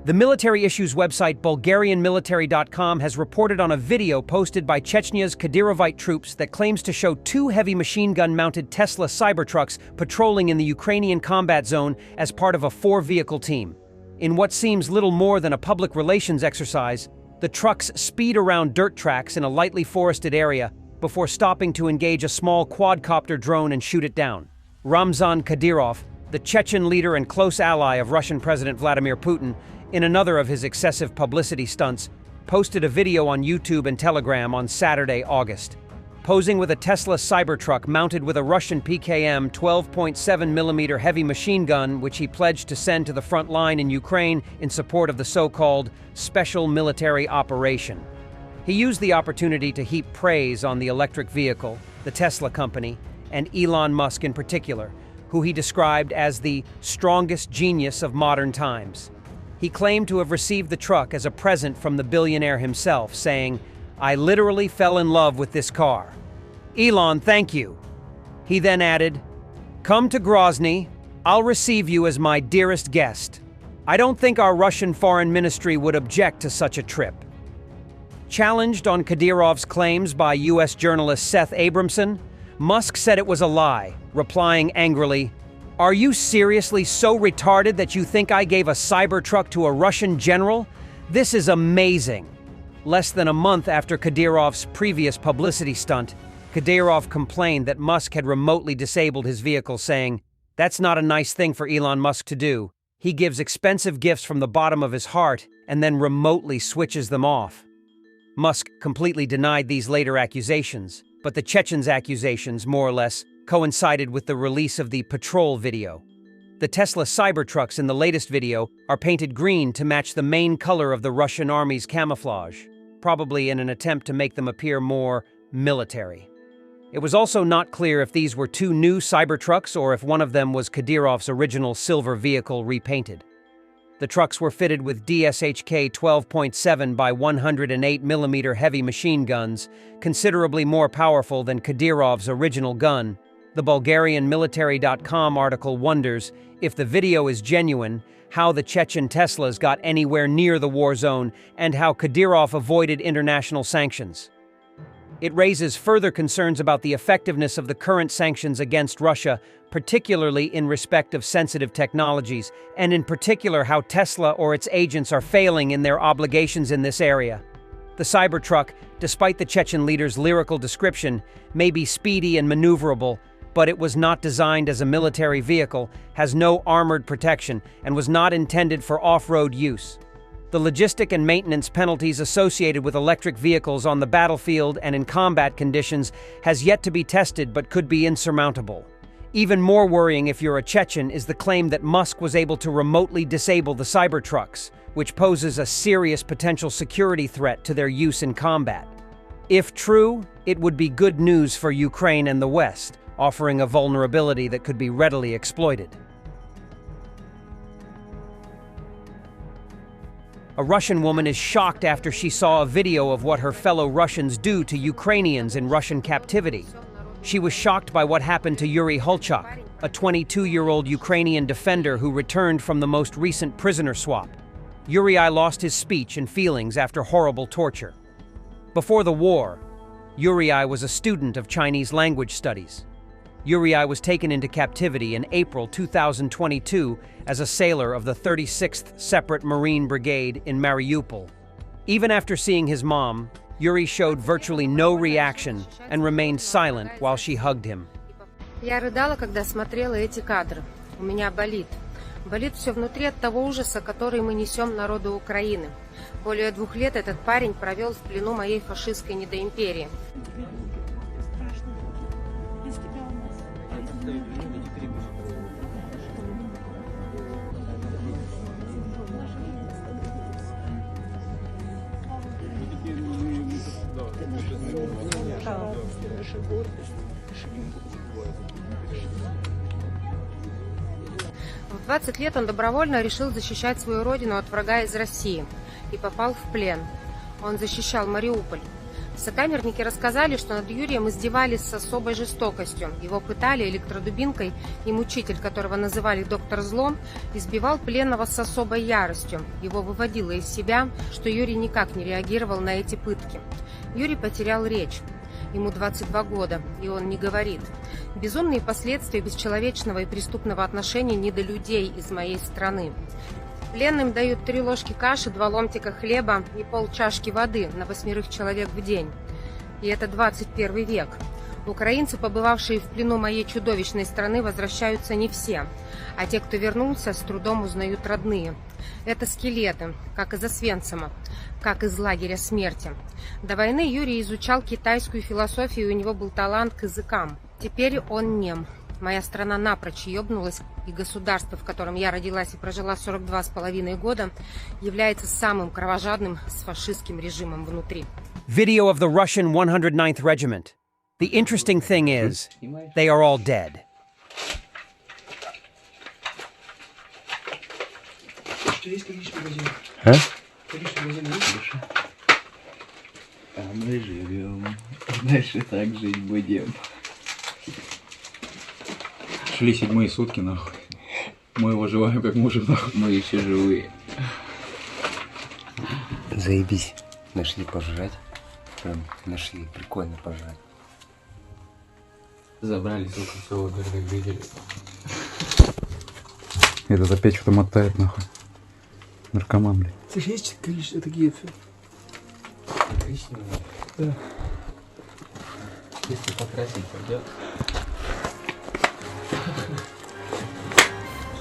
The military issues website BulgarianMilitary.com has reported on a video posted by Chechenya's Kadyrovite troops that claims to show two heavy machine gun-mounted Tesla Cybertrucks patrolling in the Ukrainian combat zone as part of a four-vehicle team. In what seems little more than a public relations exercise, the trucks speed around dirt tracks in a lightly forested area before stopping to engage a small quadcopter drone and shoot it down. Ramzan Kadyrov, the Chechen leader and close ally of Russian President Vladimir Putin, in another of his excessive publicity stunts, posted a video on YouTube and Telegram on Saturday, August. Posing with a Tesla Cybertruck mounted with a Russian PKM 12.7mm heavy machine gun, which he pledged to send to the front line in Ukraine in support of the so-called special military operation. He used the opportunity to heap praise on the electric vehicle, the Tesla company, and Elon Musk in particular, who he described as the strongest genius of modern times. He claimed to have received the truck as a present from the billionaire himself, saying, "I literally fell in love with this car. Elon, thank you." He then added, "Come to Grozny, I'll receive you as my dearest guest. I don't think our Russian foreign ministry would object to such a trip." Challenged on Kadyrov's claims by U.S. journalist Seth Abramson, Musk said it was a lie, replying angrily, "Are you seriously so retarded that you think I gave a Cybertruck to a Russian general? This is amazing." Less than a month after Kadyrov's previous publicity stunt, Kadyrov complained that Musk had remotely disabled his vehicle, saying, "That's not a nice thing for Elon Musk to do. He gives expensive gifts from the bottom of his heart and then remotely switches them off." Musk completely denied these later accusations, but the Chechens' accusations, more or less, coincided with the release of the patrol video. The Tesla Cybertrucks in the latest video are painted green to match the main color of the Russian army's camouflage, probably in an attempt to make them appear more military. It was also not clear if these were two new Cybertrucks or if one of them was Kadyrov's original silver vehicle repainted. The trucks were fitted with DSHK 12.7 by 108mm heavy machine guns, considerably more powerful than Kadyrov's original gun. The BulgarianMilitary.com article wonders, if the video is genuine, how the Chechen Teslas got anywhere near the war zone and how Kadyrov avoided international sanctions. It raises further concerns about the effectiveness of the current sanctions against Russia, particularly in respect of sensitive technologies, and in particular how Tesla or its agents are failing in their obligations in this area. The Cybertruck, despite the Chechen leader's lyrical description, may be speedy and maneuverable, but it was not designed as a military vehicle, has no armored protection, and was not intended for off-road use. The logistic and maintenance penalties associated with electric vehicles on the battlefield and in combat conditions has yet to be tested but could be insurmountable. Even more worrying if you're a Chechen is the claim that Musk was able to remotely disable the Cybertrucks, which poses a serious potential security threat to their use in combat. If true, it would be good news for Ukraine and the West, offering a vulnerability that could be readily exploited. A Russian woman is shocked after she saw a video of what her fellow Russians do to Ukrainians in Russian captivity. She was shocked by what happened to Yuri Hulchak, a 22-year-old Ukrainian defender who returned from the most recent prisoner swap. Yuri lost his speech and feelings after horrible torture. Before the war, Yuri was a student of Chinese language studies. Yuri was taken into captivity in April 2022 as a sailor of the 36th Separate Marine Brigade in Mariupol. Even after seeing his mom, Yuri showed virtually no reaction and remained silent while she hugged him. Я рыдала, когда смотрела эти кадры. У меня болит. Болит все внутри от того ужаса, который мы несем народу Украины. Более 2 лет этот парень провел в плену моей фашистской недоимперии. В 20 лет он добровольно решил защищать свою родину от врага из России и попал в плен. Он защищал Мариуполь. Сокамерники рассказали, что над Юрием издевались с особой жестокостью. Его пытали электродубинкой, и мучитель, которого называли доктор Зло, избивал пленного с особой яростью. Его выводило из себя, что Юрий никак не реагировал на эти пытки. Юрий потерял речь. Ему 22 года, и он не говорит. Безумные последствия бесчеловечного и преступного отношения недолюдей из моей страны. Пленным дают 3 ложки каши, 2 ломтика хлеба и полчашки воды на 8 человек в день. И это 21 век. Украинцы, побывавшие в плену моей чудовищной страны, возвращаются не все. А те, кто вернулся, с трудом узнают родные. Это скелеты, как из Освенцима, как из лагеря смерти. До войны Юрий изучал китайскую философию, и у него был талант к языкам. Теперь он нем. Моя страна напрочь ёбнулась, и государство, в котором я родилась и прожила 42,5 года, является самым кровожадным с фашистским режимом внутри. Video of the Russian 109th Regiment. The interesting thing is, they are all dead. А? А мы живем, дальше так жить будем. Шли 7-е сутки, нахуй. Мы выживаем как можем, нахуй. Мы еще живые. Заебись. Нашли пожрать. Прям нашли. Прикольно пожрать. Забрали, сука, все вот как видели. Это опять что-то мотает, нахуй. Наркоман, блядь. Слушай, есть количество такие... Коричневые? Да. Если покрасить, пойдет.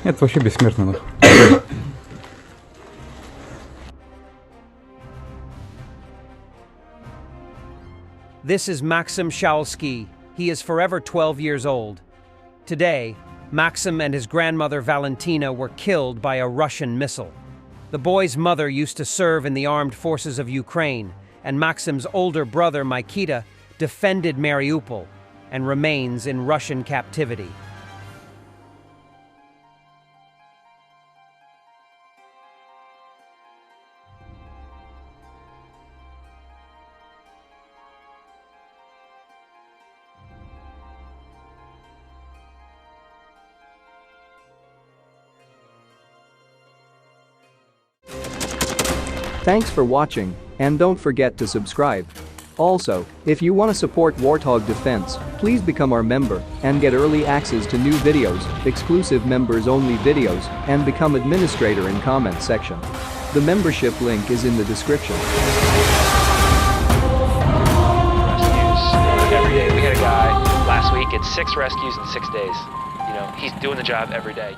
Это вообще бессмертно, нахуй. This is Maxim Shalsky. He is forever 12 years old. Today, Maxim and his grandmother Valentina were killed by a Russian missile. The boy's mother used to serve in the armed forces of Ukraine, and Maxim's older brother Mikita defended Mariupol and remains in Russian captivity. Thanks for watching, and don't forget to subscribe. Also, if you want to support Warthog Defense, please become our member and get early access to new videos, exclusive members-only videos, and become administrator in comment section. The membership link is in the description. Rescues every day. We had a guy last week at 6 rescues in 6 days. You know, he's doing the job every day.